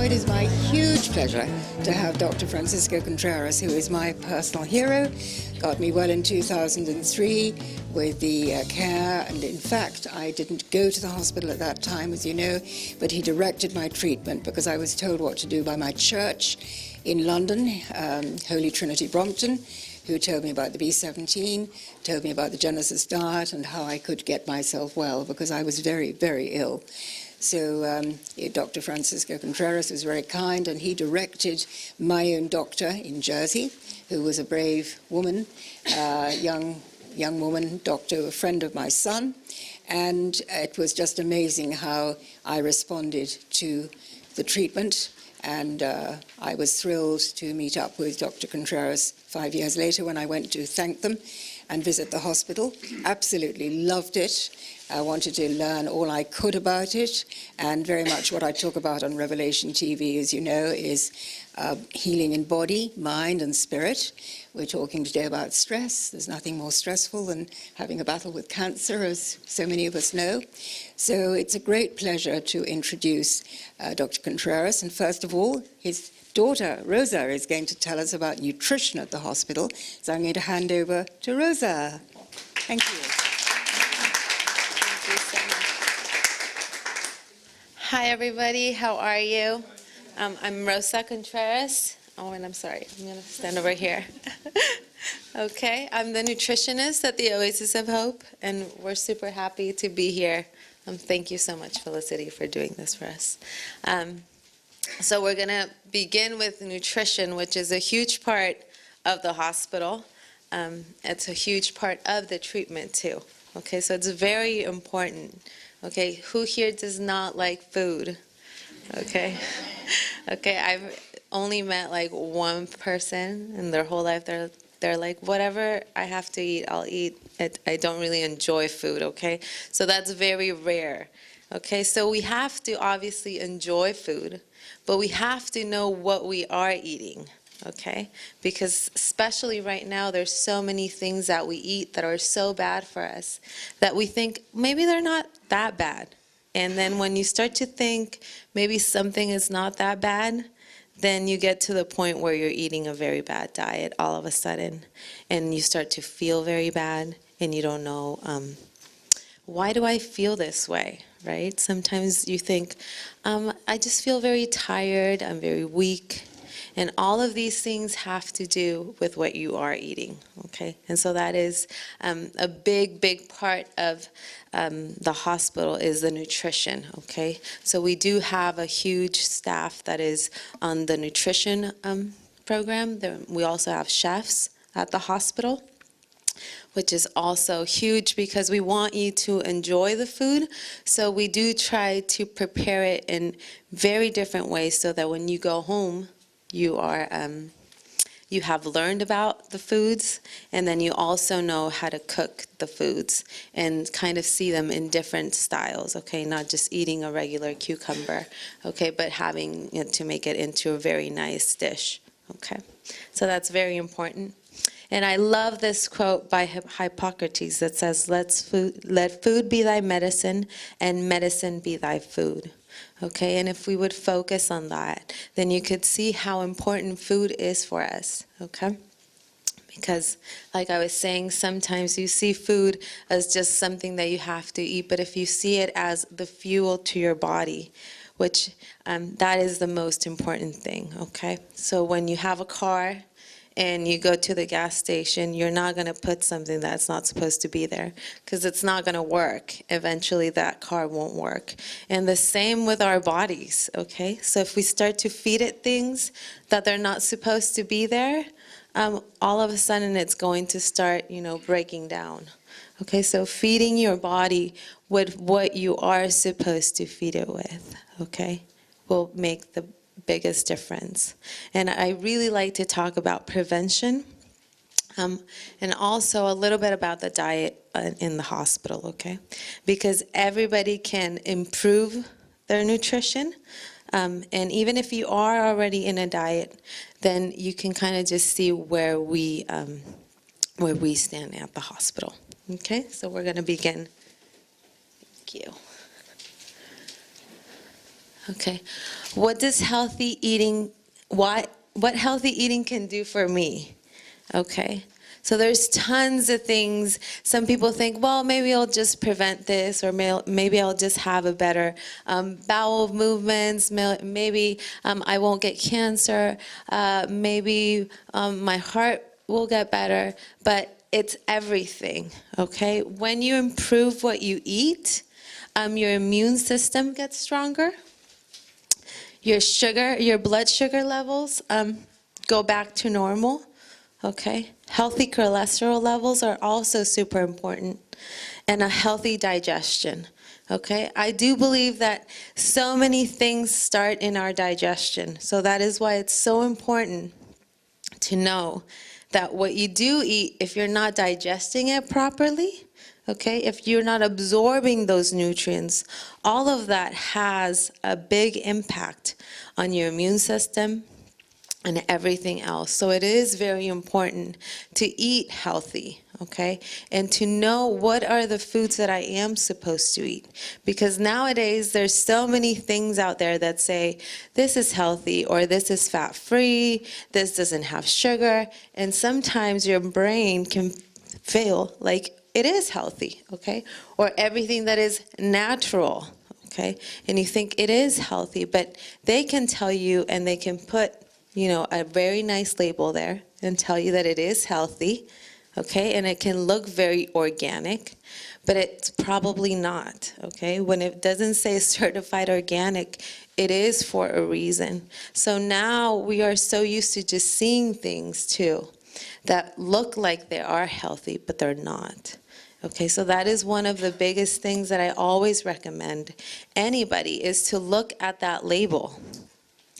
it is my huge pleasure to have Dr. Francisco Contreras, who is my personal hero, got me well in 2003 with the care, and in fact I didn't go to the hospital at that time, as you know, but he directed my treatment because I was told what to do by my church in London, Holy Trinity Brompton, who told me about the B17, told me about the Genesis diet and how I could get myself well because I was very, very ill. So Dr. Francisco Contreras was very kind, and he directed my own doctor in Jersey, who was a brave woman, young woman, doctor, a friend of my son, and it was just amazing how I responded to the treatment. And I was thrilled to meet up with Dr. Contreras 5 years later when I went to thank them and visit the hospital. Absolutely loved it. I wanted to learn all I could about it, and very much what I talk about on Revelation TV, as you know, is healing in body, mind, and spirit. We're talking today about stress. There's nothing more stressful than having a battle with cancer, as so many of us know. So it's a great pleasure to introduce Dr. Contreras, and first of all, his daughter, Rosa, is going to tell us about nutrition at the hospital. So I'm going to hand over to Rosa. Thank you. Thank you so much. Hi, everybody. How are you? I'm Rosa Contreras. Oh, and I'm sorry. I'm going to stand over here. Okay. I'm the nutritionist at the Oasis of Hope, and we're super happy to be here. Thank you so much, Felicity, for doing this for us. So we're going to begin with nutrition, which is a huge part of the hospital. It's a huge part of the treatment, too. Okay, so it's very important. Okay, who here does not like food? Okay. Okay, I've only met like one person in their whole life. They're like, whatever I have to eat, I'll eat it. I don't really enjoy food, okay? So that's very rare. Okay, so we have to obviously enjoy food, but we have to know what we are eating, okay? Because especially right now, there's so many things that we eat that are so bad for us that we think maybe they're not that bad. And then when you start to think maybe something is not that bad, then you get to the point where you're eating a very bad diet all of a sudden, and you start to feel very bad, and you don't know, why do I feel this way, right? Sometimes you think, I just feel very tired, I'm very weak, and all of these things have to do with what you are eating, okay? And so that is a big, big part of the hospital is the nutrition, okay? So we do have a huge staff that is on the nutrition program. We also have chefs at the hospital, which is also huge because we want you to enjoy the food. So we do try to prepare it in very different ways so that when you go home, you have learned about the foods, and then you also know how to cook the foods and kind of see them in different styles, okay? Not just eating a regular cucumber, okay, but having to make it into a very nice dish, okay? So that's very important. And I love this quote by Hippocrates that says, let food be thy medicine, and medicine be thy food. Okay, and if we would focus on that, then you could see how important food is for us, okay? Because, like I was saying, sometimes you see food as just something that you have to eat, but if you see it as the fuel to your body, which that is the most important thing, okay? So when you have a car, and you go to the gas station, you're not going to put something that's not supposed to be there because it's not going to work. Eventually that car won't work. And the same with our bodies, okay? So if we start to feed it things that they're not supposed to be there, all of a sudden it's going to start, breaking down. Okay, so feeding your body with what you are supposed to feed it with, okay, will make the biggest difference. And I really like to talk about prevention and also a little bit about the diet in the hospital, okay? Because everybody can improve their nutrition. And even if you are already in a diet, then you can kind of just see where we stand at the hospital. Okay, so we're going to begin. Thank you. Okay. What does healthy eating, what healthy eating can do for me? Okay. So there's tons of things. Some people think, well, maybe I'll just prevent this, or maybe I'll just have a better bowel movements. Maybe I won't get cancer. Maybe my heart will get better. But it's everything, okay? When you improve what you eat, your immune system gets stronger. Your blood sugar levels go back to normal. Okay, healthy cholesterol levels are also super important, and a healthy digestion. Okay, I do believe that so many things start in our digestion, so that is why it's so important to know that what you do eat, if you're not digesting it properly, okay, if you're not absorbing those nutrients, all of that has a big impact on your immune system and everything else. So it is very important to eat healthy, okay? And to know what are the foods that I am supposed to eat. Because nowadays there's so many things out there that say this is healthy, or this is fat-free, this doesn't have sugar, and sometimes your brain can feel like it is healthy, okay? Or everything that is natural, okay? And you think it is healthy, but they can tell you, and they can put a very nice label there and tell you that it is healthy, okay? And it can look very organic, but it's probably not, okay? When it doesn't say certified organic, it is for a reason. So now we are so used to just seeing things too that look like they are healthy, but they're not. Okay, so that is one of the biggest things that I always recommend anybody, is to look at that label.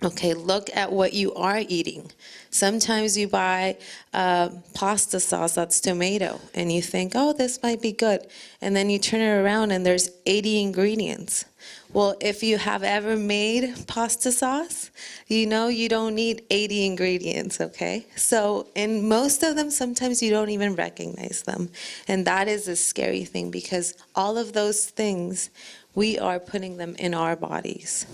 Okay, look at what you are eating. Sometimes you buy pasta sauce that's tomato, and you think, oh, this might be good. And then you turn it around and there's 80 ingredients. Well, if you have ever made pasta sauce, you know you don't need 80 ingredients, okay? So in most of them, sometimes you don't even recognize them. And that is a scary thing, because all of those things, we are putting them in our bodies.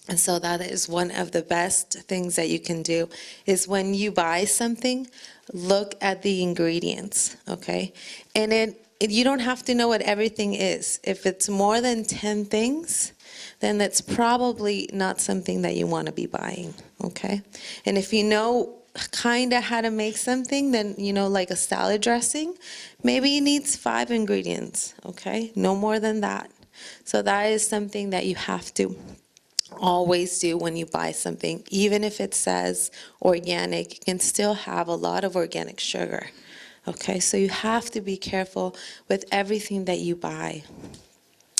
And so that is one of the best things that you can do, is when you buy something, look at the ingredients, okay? And you don't have to know what everything is. If it's more than 10 things, then that's probably not something that you want to be buying, okay? And if you know kind of how to make something, then, like a salad dressing, maybe it needs 5 ingredients, okay? No more than that. So that is something that you have to always do when you buy something. Even if it says organic, it can still have a lot of organic sugar. Okay, so you have to be careful with everything that you buy.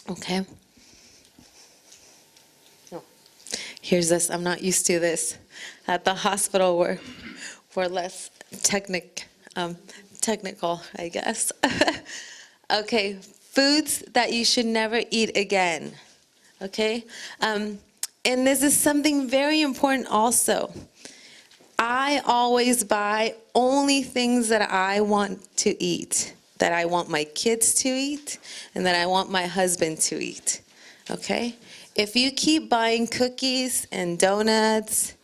Okay. Here's this. I'm not used to this. At the hospital, we're less technical, I guess. Okay, foods that you should never eat again. Okay. And this is something very important also. I always buy only things that I want to eat, that I want my kids to eat, and that I want my husband to eat, okay? If you keep buying cookies and donuts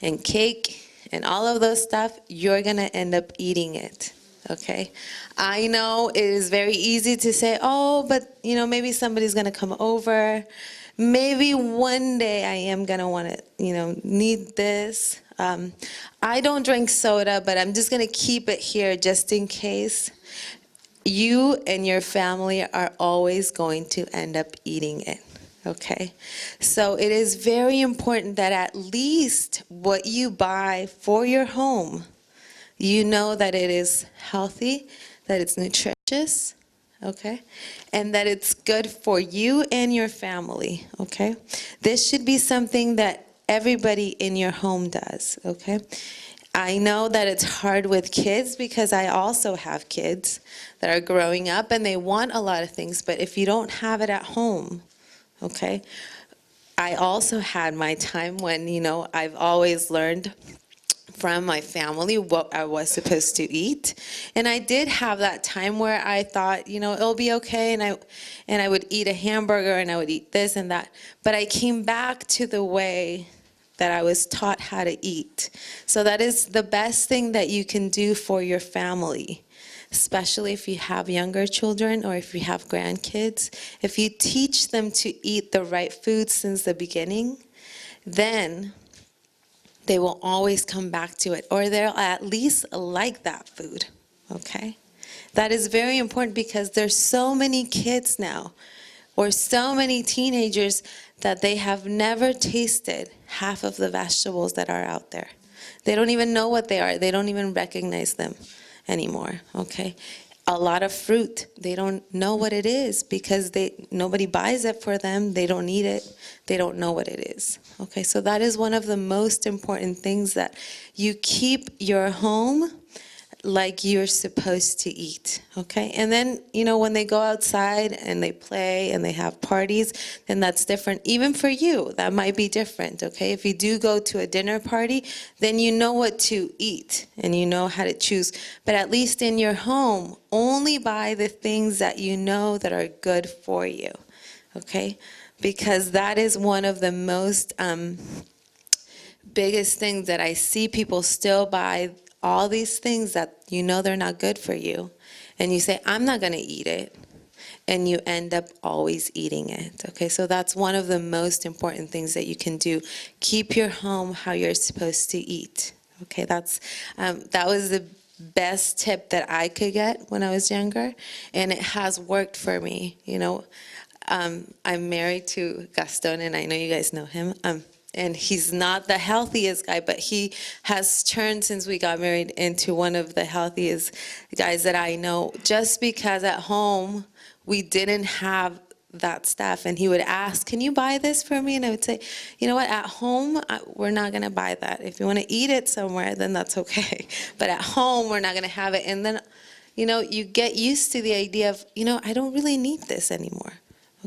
and cake and all of those stuff, you're gonna end up eating it, okay? I know it is very easy to say, oh, but maybe somebody's gonna come over. Maybe one day I am gonna wanna, need this. I don't drink soda, but I'm just gonna keep it here just in case. You and your family are always going to end up eating it, okay? So it is very important that at least what you buy for your home, you know that it is healthy, that it's nutritious, okay? And that it's good for you and your family, okay? This should be something that everybody in your home does, okay? I know that it's hard with kids, because I also have kids that are growing up and they want a lot of things, but if you don't have it at home, okay? I also had my time when, I've always learned from my family what I was supposed to eat. And I did have that time where I thought, it'll be okay, and I would eat a hamburger and I would eat this and that. But I came back to the way that I was taught how to eat. So that is the best thing that you can do for your family, especially if you have younger children or if you have grandkids. If you teach them to eat the right food since the beginning, then they will always come back to it, or they'll at least like that food, okay? That is very important because there's so many kids now, or so many teenagers, that they have never tasted half of the vegetables that are out there. They don't even know what they are. They don't even recognize them anymore, okay? A lot of fruit, they don't know what it is because nobody buys it for them. They don't eat it. They don't know what it is. Okay, so that is one of the most important things, that you keep your home like you're supposed to eat, okay? And then, when they go outside and they play and they have parties, then that's different. Even for you, that might be different, okay? If you do go to a dinner party, then you know what to eat and you know how to choose. But at least in your home, only buy the things that you know that are good for you, okay? Because that is one of the most biggest things that I see people still buy, all these things that they're not good for you, and you say, I'm not going to eat it, and you end up always eating it. Okay, so that's one of the most important things that you can do. Keep your home how you're supposed to eat. Okay, that was the best tip that I could get when I was younger, and it has worked for me. I'm married to Gaston, and I know you guys know him. And he's not the healthiest guy, but he has turned, since we got married, into one of the healthiest guys that I know, just because at home we didn't have that stuff. And he would ask, can you buy this for me? And I would say, you know what, at home, we're not going to buy that. If you want to eat it somewhere, then that's okay. But at home, we're not going to have it. And then, you get used to the idea of, I don't really need this anymore.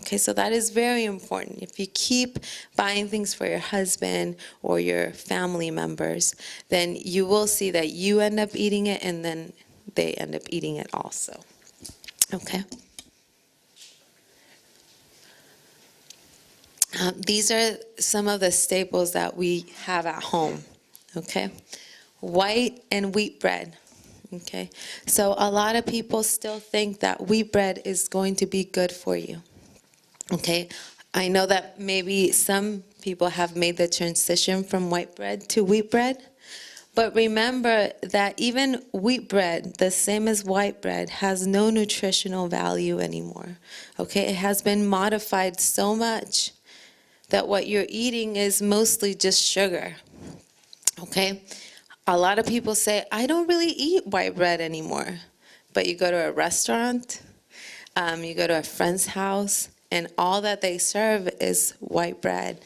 Okay, so that is very important. If you keep buying things for your husband or your family members, then you will see that you end up eating it, and then they end up eating it also. Okay. These are some of the staples that we have at home. Okay, white and wheat bread. Okay, so a lot of people still think that wheat bread is going to be good for you. Okay, I know that maybe some people have made the transition from white bread to wheat bread, but remember that even wheat bread, the same as white bread, has no nutritional value anymore. Okay, it has been modified so much that what you're eating is mostly just sugar. Okay, a lot of people say, I don't really eat white bread anymore, but you go to a restaurant, you go to a friend's house, and all that they serve is white bread.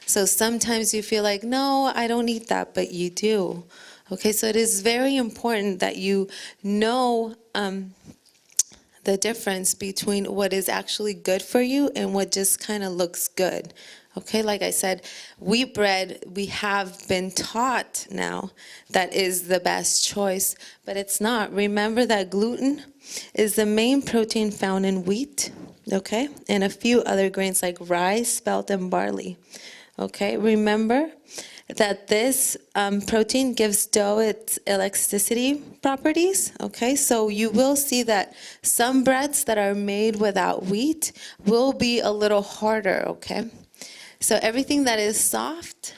So sometimes you feel like, no, I don't eat that, but you do. Okay, so it is very important that you know the difference between what is actually good for you and what just kind of looks good. Okay, like I said, wheat bread, we have been taught now that is the best choice, but it's not. Remember that gluten is the main protein found in wheat, okay, and a few other grains like rice, spelt, and barley. Okay, remember that this protein gives dough its elasticity properties. Okay, so you will see that some breads that are made without wheat will be a little harder. Okay, so everything that is soft,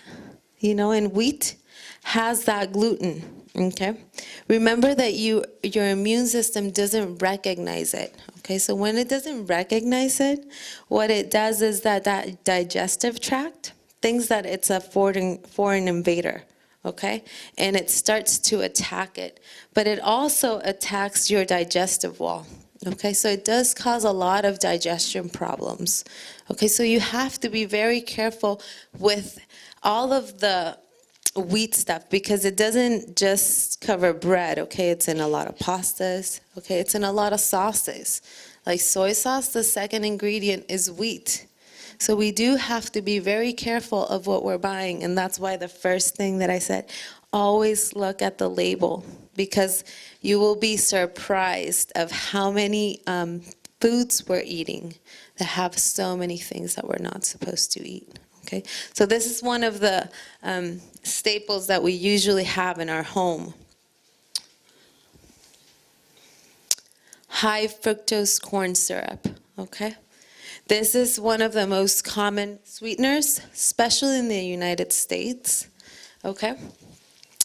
in wheat has that gluten. Okay, remember that your immune system doesn't recognize it. Okay, so when it doesn't recognize it, what it does is that digestive tract thinks that it's a foreign invader, okay? And it starts to attack it. But it also attacks your digestive wall, okay? So it does cause a lot of digestion problems, okay? So you have to be very careful with all of the wheat stuff, because it doesn't just cover bread, okay? It's in a lot of pastas, okay? It's in a lot of sauces. Like soy sauce, the second ingredient is wheat. So we do have to be very careful of what we're buying, and that's why the first thing that I said, always look at the label, because you will be surprised of how many foods we're eating that have so many things that we're not supposed to eat. Okay, so this is one of the staples that we usually have in our home. High fructose corn syrup. Okay, this is one of the most common sweeteners, especially in the United States. Okay,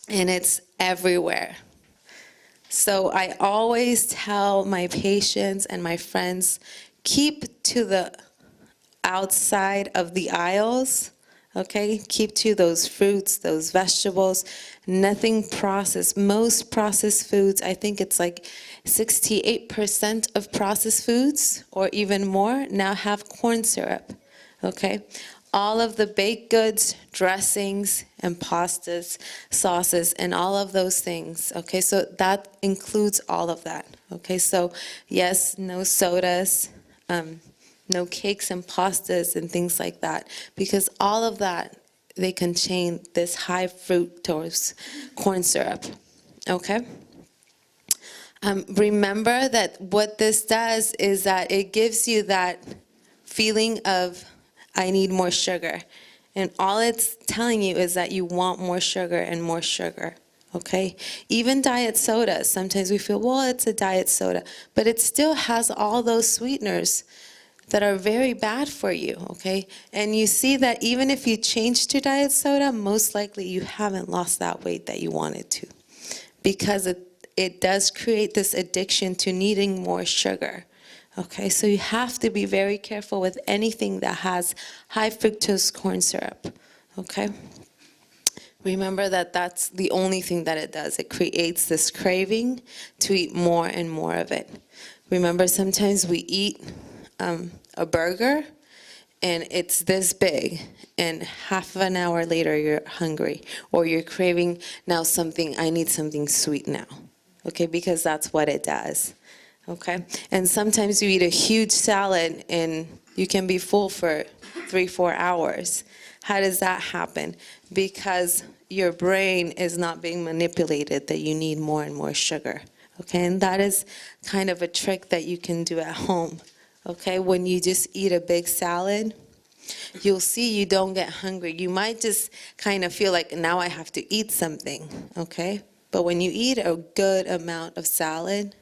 and it's everywhere. So I always tell my patients and my friends, keep to the outside of the aisles, okay? Keep to those fruits, those vegetables, nothing processed. Most processed foods, I think it's like 68% of processed foods, or even more, now have corn syrup, okay? All of the baked goods, dressings, and pastas, sauces, and all of those things, okay? So that includes all of that, okay? So yes, no sodas, no cakes and pastas and things like that, because all of that, they contain this high fructose corn syrup, okay? Remember that what this does is that it gives you that feeling of, I need more sugar. And all it's telling you is that you want more sugar and more sugar, okay? Even diet soda, sometimes we feel, well, it's a diet soda, but it still has all those sweeteners that are very bad for you, okay? And you see that even if you change to diet soda, most likely you haven't lost that weight that you wanted to, because it does create this addiction to needing more sugar. Okay, so you have to be very careful with anything that has high fructose corn syrup, okay? Remember that that's the only thing that it does. It creates this craving to eat more and more of it. Remember, sometimes we eat a burger and it's this big, and half of an hour later you're hungry, or you're craving now something, I need something sweet now, okay, because that's what it does. Okay, and sometimes you eat a huge salad and you can be full for 3-4 hours. How does that happen? Because your brain is not being manipulated that you need more and more sugar. Okay, and that is kind of a trick that you can do at home. Okay, when you just eat a big salad, you'll see you don't get hungry. You might just kind of feel like, now I have to eat something. Okay, but when you eat a good amount of salad,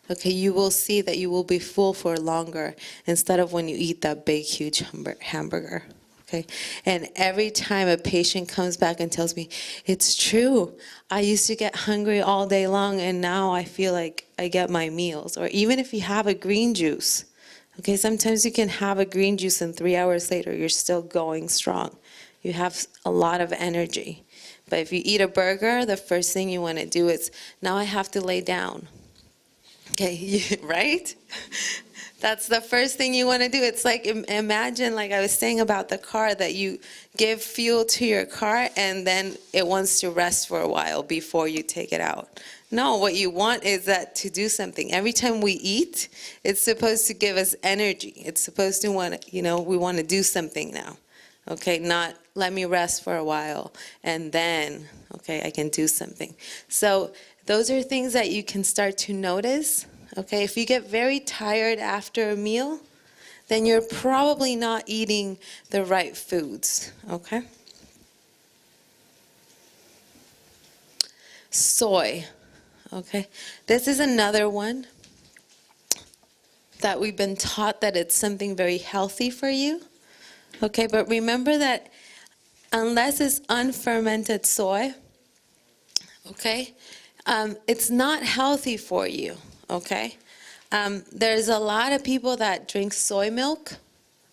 okay, you will see that you will be full for longer instead of when you eat that big, huge hamburger, okay? And every time a patient comes back and tells me, it's true, I used to get hungry all day long and now I feel like I get my meals. Or even if you have a green juice, okay, sometimes you can have a green juice and 3 hours later you're still going strong. You have a lot of energy. But if you eat a burger, the first thing you want to do is, now I have to lay down. Okay, right? That's the first thing you want to do. It's like, imagine, like I was saying about the car, that you give fuel to your car and then it wants to rest for a while before you take it out. No, what you want is that to do something. Every time we eat, it's supposed to give us energy. It's supposed to want to, we want to do something now. Okay, not let me rest for a while and then, okay, I can do something. So those are things that you can start to notice. Okay, if you get very tired after a meal, then you're probably not eating the right foods. Okay. Soy. Okay, this is another one that we've been taught that it's something very healthy for you. Okay, but remember that unless it's unfermented soy, okay, it's not healthy for you, okay? There's a lot of people that drink soy milk.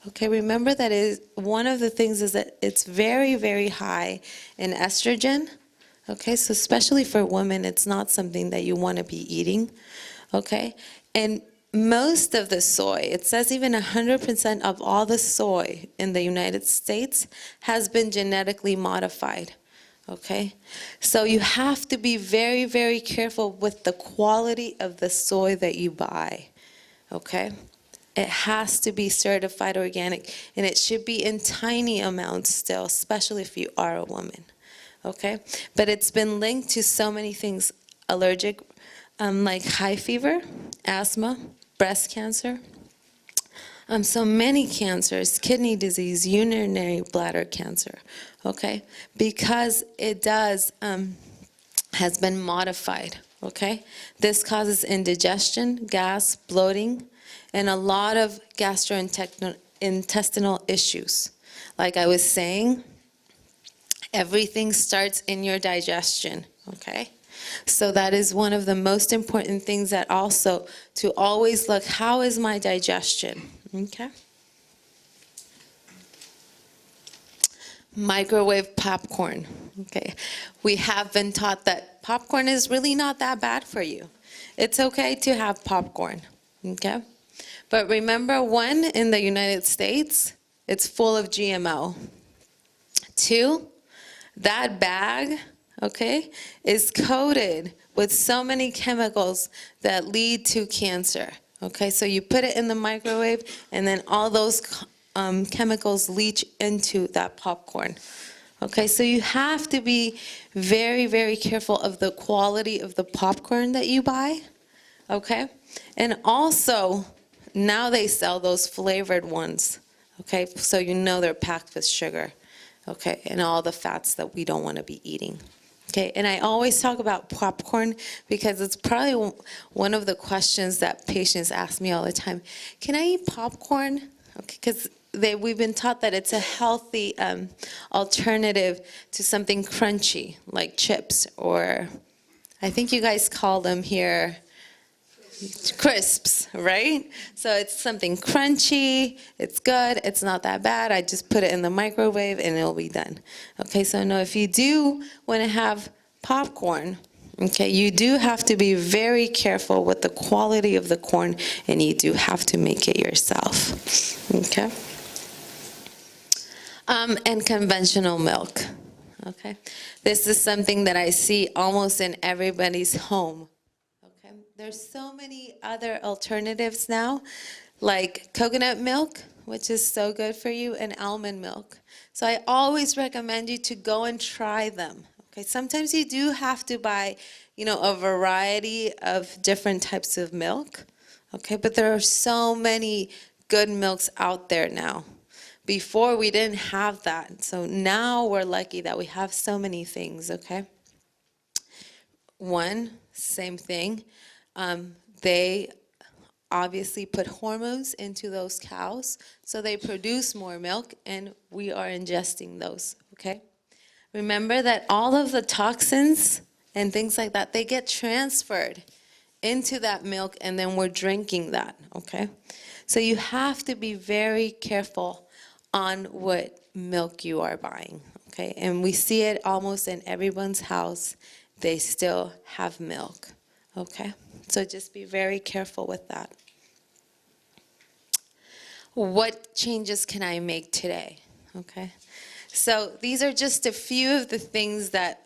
Okay, remember that one of the things is that it's very, very high in estrogen. Okay, so especially for women, it's not something that you want to be eating. Okay, and most of the soy, it says even 100% of all the soy in the United States has been genetically modified. Okay, so you have to be very, very careful with the quality of the soy that you buy. Okay, it has to be certified organic, and it should be in tiny amounts still, especially if you are a woman. okay? But it's been linked to so many things, allergic, like high fever, asthma, breast cancer, so many cancers, kidney disease, urinary bladder cancer, okay? Because it has been modified, okay? This causes indigestion, gas, bloating, and a lot of gastrointestinal issues. Like I was saying, everything starts in your digestion, okay? So that is one of the most important things, that also to always look, how is my digestion, okay? Microwave popcorn, okay? We have been taught that popcorn is really not that bad for you. It's okay to have popcorn, okay? But remember, one, in the United States, it's full of GMO. Two, that bag, okay, is coated with so many chemicals that lead to cancer, okay? So you put it in the microwave, and then all those chemicals leach into that popcorn, okay? So you have to be very, very careful of the quality of the popcorn that you buy, okay? And also, now they sell those flavored ones, okay? So you know they're packed with sugar, okay, and all the fats that we don't want to be eating. Okay, and I always talk about popcorn because it's probably one of the questions that patients ask me all the time. Can I eat popcorn? Okay, because we've been taught that it's a healthy alternative to something crunchy, like chips, or I think you guys call them here crisps, right? So it's something crunchy, it's good, it's not that bad. I just put it in the microwave and it'll be done. Okay, so no, if you do want to have popcorn, okay, you do have to be very careful with the quality of the corn, and you do have to make it yourself, okay? And conventional milk, okay? This is something that I see almost in everybody's home. There's so many other alternatives now, like coconut milk, which is so good for you, and almond milk. So I always recommend you to go and try them. Okay, sometimes you do have to buy, a variety of different types of milk. Okay, but there are so many good milks out there now. Before we didn't have that, so now we're lucky that we have so many things. Okay. One, same thing. They obviously put hormones into those cows, so they produce more milk, and we are ingesting those, okay? Remember that all of the toxins and things like that, they get transferred into that milk, and then we're drinking that, okay? So you have to be very careful on what milk you are buying, okay? And we see it almost in everyone's house. They still have milk, okay? So just be very careful with that. What changes can I make today? Okay. So these are just a few of the things that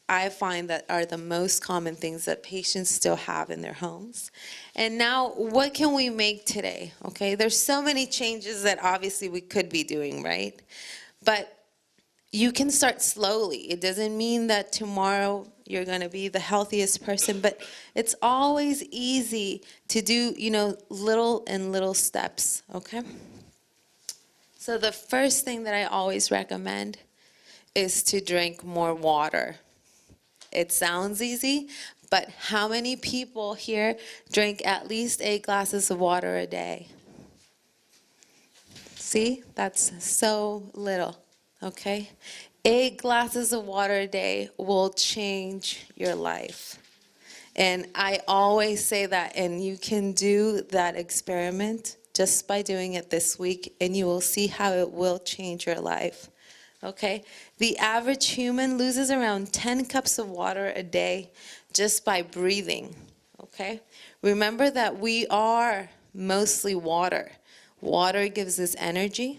I find that are the most common things that patients still have in their homes. And now, what can we make today? Okay. There's so many changes that obviously we could be doing, right? But you can start slowly. It doesn't mean that tomorrow you're going to be the healthiest person, but it's always easy to do, little steps, okay? So the first thing that I always recommend is to drink more water. It sounds easy, but how many people here drink at least 8 glasses of water a day? See, that's so little. Okay, 8 glasses of water a day will change your life. And I always say that, and you can do that experiment just by doing it this week, and you will see how it will change your life. Okay, the average human loses around 10 cups of water a day just by breathing. Okay, remember that we are mostly water. Water gives us energy.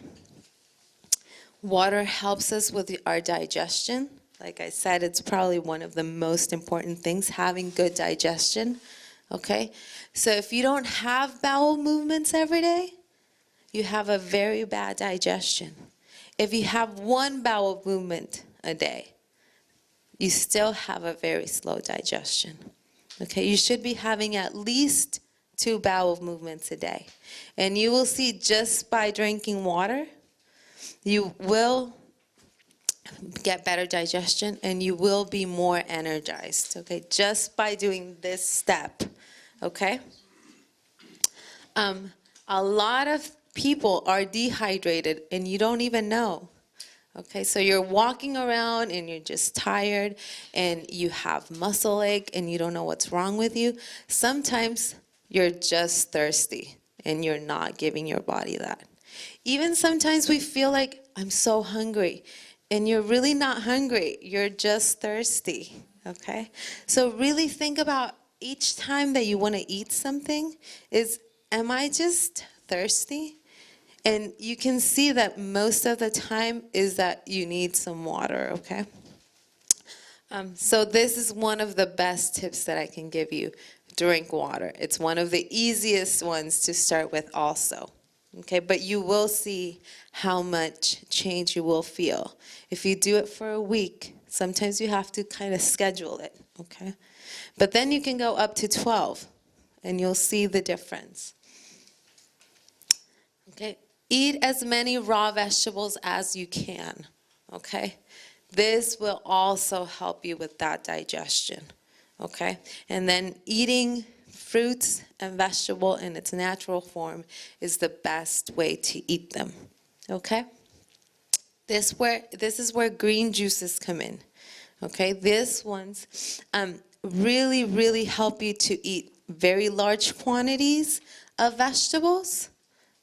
Water helps us with our digestion. Like I said, it's probably one of the most important things, having good digestion, okay? So if you don't have bowel movements every day, you have a very bad digestion. If you have one bowel movement a day, you still have a very slow digestion. Okay, you should be having at least 2 bowel movements a day. And you will see just by drinking water, you will get better digestion and you will be more energized, okay, just by doing this step, okay? A lot of people are dehydrated and you don't even know. Okay, so you're walking around and you're just tired and you have muscle ache and you don't know what's wrong with you. Sometimes you're just thirsty and you're not giving your body that. Even sometimes we feel like I'm so hungry and you're really not hungry, you're just thirsty, okay? So really think about each time that you want to eat something is, am I just thirsty? And you can see that most of the time is that you need some water, okay? So this is one of the best tips that I can give you. Drink water. It's one of the easiest ones to start with also, okay? But you will see how much change you will feel. If you do it for a week, sometimes you have to kind of schedule it, okay? But then you can go up to 12, and you'll see the difference. Okay? Eat as many raw vegetables as you can, okay? This will also help you with that digestion, okay? And then eating fruits and vegetable in its natural form is the best way to eat them, okay? This is where green juices come in, okay? This ones really, really help you to eat very large quantities of vegetables,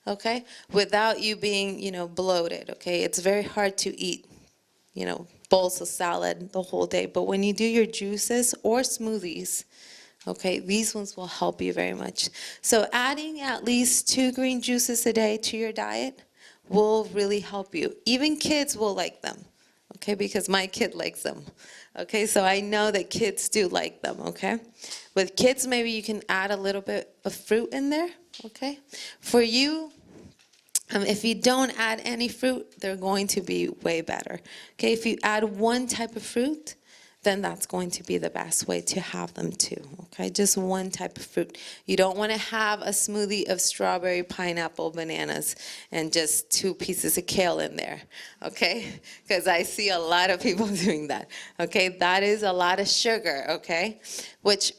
okay, without you being, bloated, okay? It's very hard to eat, bowls of salad the whole day. But when you do your juices or smoothies, okay, these ones will help you very much. So adding at least 2 green juices a day to your diet will really help you. Even kids will like them, okay, because my kid likes them. Okay, so I know that kids do like them, okay? With kids, maybe you can add a little bit of fruit in there, okay? For you, if you don't add any fruit, they're going to be way better. Okay, if you add one type of fruit, then that's going to be the best way to have them too. Okay, just one type of fruit. You don't want to have a smoothie of strawberry, pineapple, bananas, and just 2 pieces of kale in there. Okay, because I see a lot of people doing that. Okay, that is a lot of sugar. Okay, which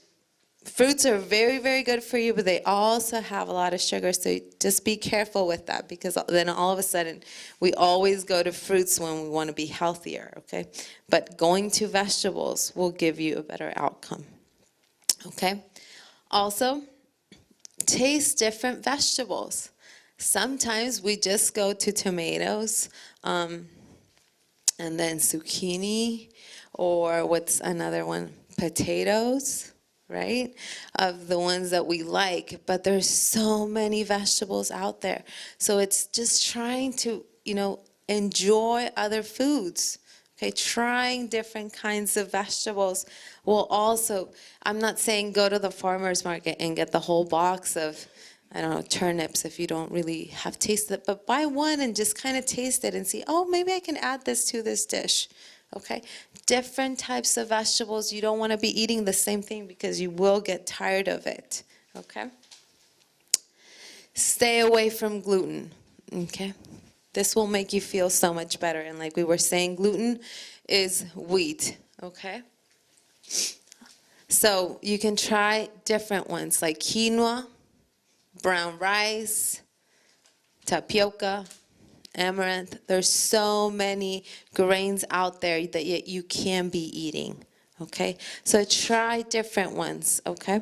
fruits are very, very good for you, but they also have a lot of sugar, so just be careful with that, because then all of a sudden we always go to fruits when we want to be healthier, okay? But going to vegetables will give you a better outcome, okay? Also, taste different vegetables. Sometimes we just go to tomatoes and then zucchini, or what's another one? Potatoes. Right? Of the ones that we like, but there's so many vegetables out there. So it's just trying to, enjoy other foods. Okay, trying different kinds of vegetables will also, I'm not saying go to the farmer's market and get the whole box of, I don't know, turnips if you don't really have tasted it, but buy one and just kind of taste it and see, oh, maybe I can add this to this dish. Okay, different types of vegetables. You don't want to be eating the same thing because you will get tired of it. Okay, stay away from gluten. Okay, this will make you feel so much better. And like we were saying, gluten is wheat. Okay, so you can try different ones like quinoa, brown rice, tapioca, amaranth. There's so many grains out there that you can be eating, okay? So try different ones, okay?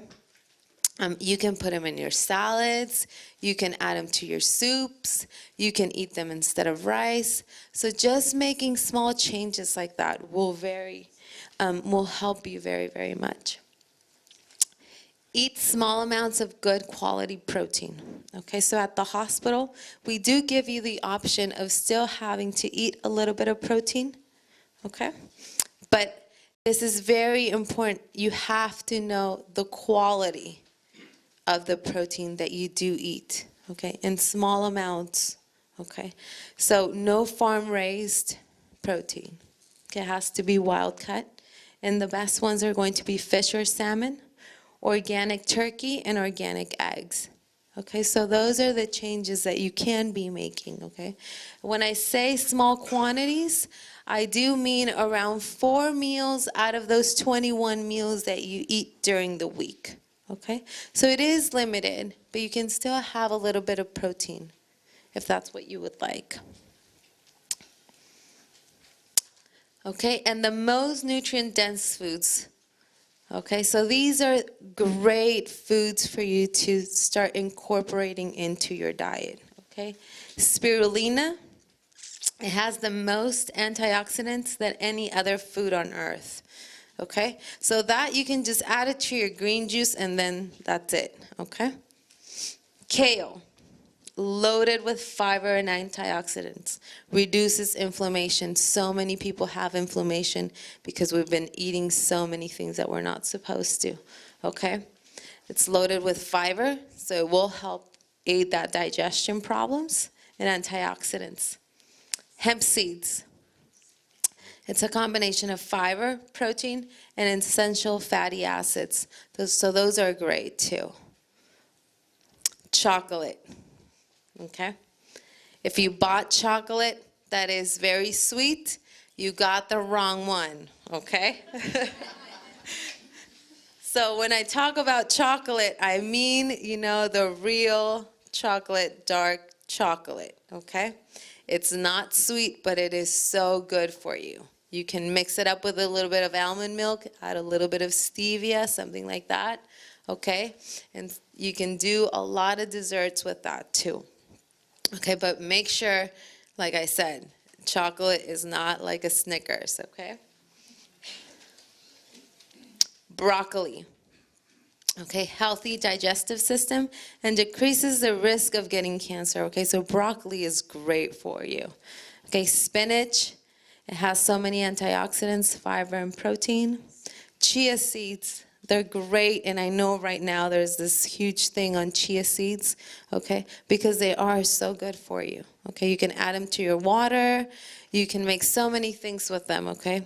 You can put them in your salads. You can add them to your soups. You can eat them instead of rice. So just making small changes like that will help you very, very much. Eat small amounts of good quality protein. Okay, so at the hospital, we do give you the option of still having to eat a little bit of protein. Okay, but this is very important. You have to know the quality of the protein that you do eat. Okay, in small amounts. Okay, so no farm-raised protein. Okay, it has to be wild cut. And the best ones are going to be fish or salmon, organic turkey, and organic eggs. Okay, so those are the changes that you can be making, okay? When I say small quantities, I do mean around 4 meals out of those 21 meals that you eat during the week, okay? So it is limited, but you can still have a little bit of protein if that's what you would like. Okay, and the most nutrient-dense foods. Okay, so these are great foods for you to start incorporating into your diet. Okay, spirulina, it has the most antioxidants than any other food on earth. Okay, so that you can just add it to your green juice and then that's it. Okay, kale, loaded with fiber and antioxidants, reduces inflammation. So many people have inflammation because we've been eating so many things that we're not supposed to, okay? It's loaded with fiber, so it will help aid that digestion problems, and antioxidants. Hemp seeds. It's a combination of fiber, protein, and essential fatty acids. So those are great too. Chocolate. Okay? If you bought chocolate that is very sweet, you got the wrong one, okay? So when I talk about chocolate, I mean, the real chocolate, dark chocolate, okay? It's not sweet, but it is so good for you. You can mix it up with a little bit of almond milk, add a little bit of stevia, something like that, okay? And you can do a lot of desserts with that too. Okay, but make sure, like I said, chocolate is not like a Snickers, okay? Broccoli. Okay, healthy digestive system and decreases the risk of getting cancer. Okay, so broccoli is great for you. Okay, spinach, it has so many antioxidants, fiber, and protein. Chia seeds, they're great, and I know right now there's this huge thing on chia seeds, okay, because they are so good for you, okay? You can add them to your water. You can make so many things with them, okay?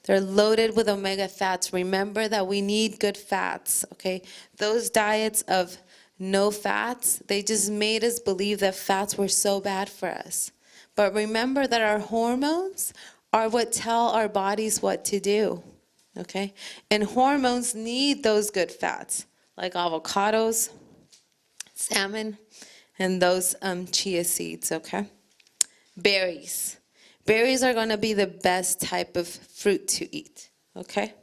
They're loaded with omega fats. Remember that we need good fats, okay? Those diets of no fats, they just made us believe that fats were so bad for us. But remember that our hormones are what tell our bodies what to do. Okay, and hormones need those good fats, like avocados, salmon, and those chia seeds, okay? Berries. Berries are going to be the best type of fruit to eat, okay?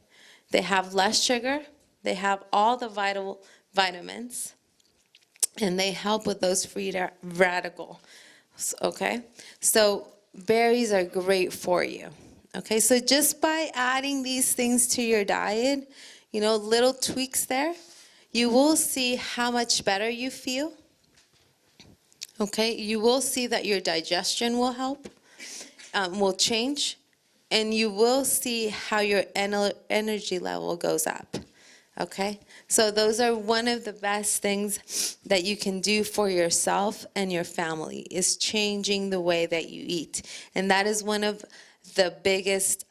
They have less sugar, they have all the vitamins, and they help with those free radicals, okay? So berries are great for you. Okay, so just by adding these things to your diet, little tweaks there, you will see how much better you feel. Okay, you will see that your digestion will help, will change, and you will see how your energy level goes up. Okay, so those are one of the best things that you can do for yourself and your family, is changing the way that you eat. And that is one of the biggest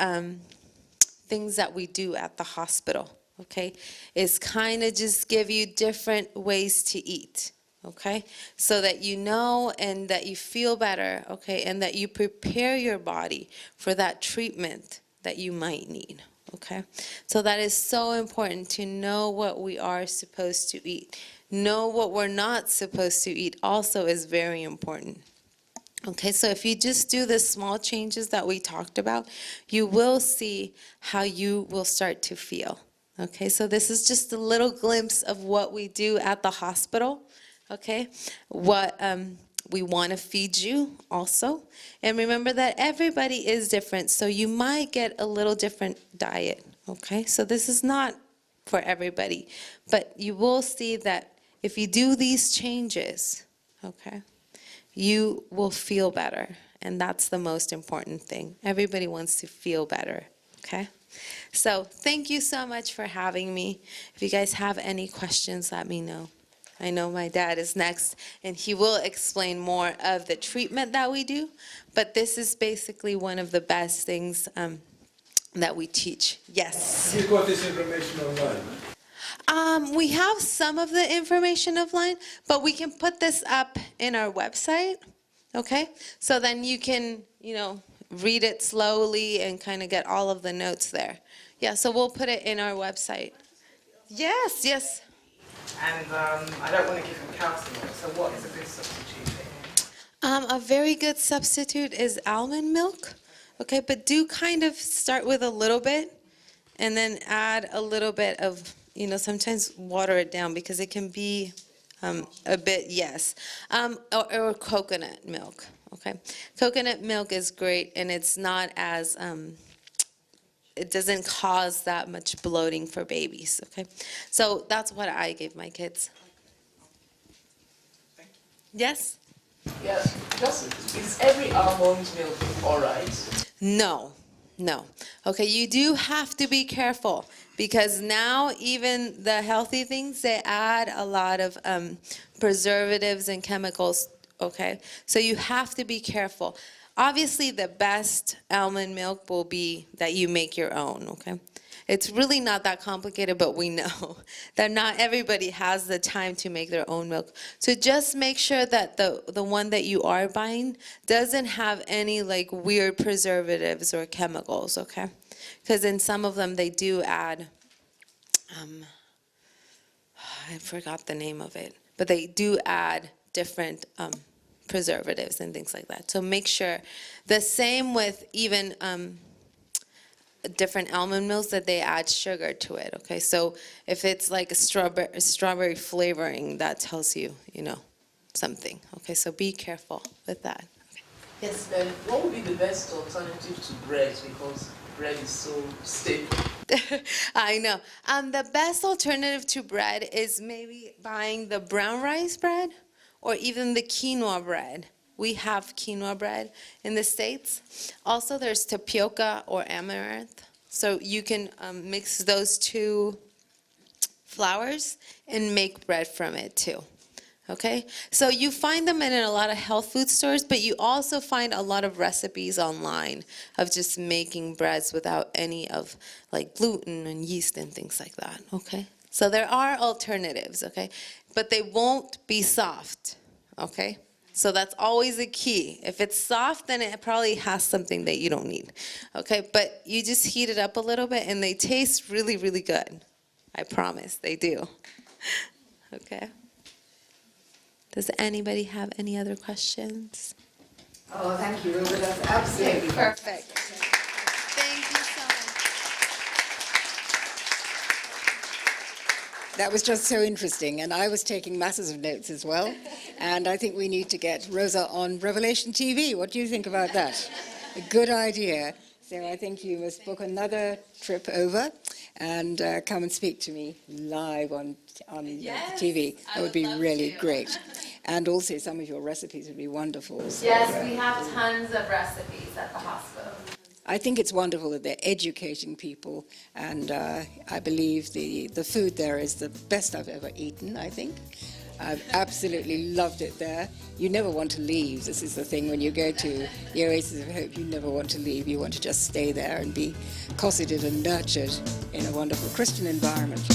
things that we do at the hospital, okay, is kind of just give you different ways to eat, okay, so that you know and that you feel better, okay, and that you prepare your body for that treatment that you might need, okay. So that is so important, to know what we are supposed to eat. Know what we're not supposed to eat also is very important. Okay, so if you just do the small changes that we talked about, you will see how you will start to feel. Okay, so this is just a little glimpse of what we do at the hospital. Okay, what we want to feed you also. And remember that everybody is different, so you might get a little different diet. Okay, so this is not for everybody, but you will see that if you do these changes, okay, you will feel better, and that's the most important thing. Everybody wants to feel better, okay? So thank you so much for having me. If you guys have any questions, let me know. I know my dad is next, and he will explain more of the treatment that we do, but this is basically one of the best things that we teach. Yes. You got this information online? We have some of the information offline, but we can put this up in our website, okay? So then you can, read it slowly and kind of get all of the notes there. Yeah, so we'll put it in our website. Yes, yes. And I don't want to give him cow's milk, so what is a good substitute for him? A very good substitute is almond milk, okay? But do kind of start with a little bit and then add a little bit of, sometimes water it down because it can be a bit, yes. Or coconut milk, okay? Coconut milk is great, and it's not as, it doesn't cause that much bloating for babies, okay? So that's what I give my kids. Yes? Yes, is every almond milk all right? No. Okay, you do have to be careful because now even the healthy things, they add a lot of preservatives and chemicals, okay? So you have to be careful. Obviously, the best almond milk will be that you make your own, okay? It's really not that complicated, but we know that not everybody has the time to make their own milk. So just make sure that the one that you are buying doesn't have any like weird preservatives or chemicals, okay? Because in some of them they do add, I forgot the name of it, but they do add different preservatives and things like that. So make sure. The same with even different almond milks that they add sugar to it, okay? So if it's like a strawberry flavoring, that tells you, something, okay? So be careful with that. Okay. Yes, then what would be the best alternative to bread, because bread is so staple? I know. The best alternative to bread is maybe buying the brown rice bread or even the quinoa bread. We have quinoa bread in the States. Also, there's tapioca or amaranth. So you can mix those two flours and make bread from it too. Okay? So you find them in a lot of health food stores, but you also find a lot of recipes online of just making breads without any of like gluten and yeast and things like that. Okay? So there are alternatives, okay? But they won't be soft. Okay? So that's always a key. If it's soft, then it probably has something that you don't need. Okay, but you just heat it up a little bit and they taste really, really good. I promise, they do. Okay. Does anybody have any other questions? Oh, thank you, Rosa. That's absolutely Perfect. Thank you so much. That was just so interesting, and I was taking masses of notes as well. And I think we need to get Rosa on Revelation TV. What do you think about that? A good idea. So I think you must book another trip over and come and speak to me live on Yes, TV. That would be I would love really to. great. And also some of your recipes would be wonderful. So, Yes, we have tons of recipes at the hospital. I think it's wonderful that they're educating people, and I believe the food there is the best I've ever eaten, I think. I've absolutely loved it there. You never want to leave. This is the thing when you go to the Oasis of Hope, you never want to leave. You want to just stay there and be cosseted and nurtured in a wonderful Christian environment.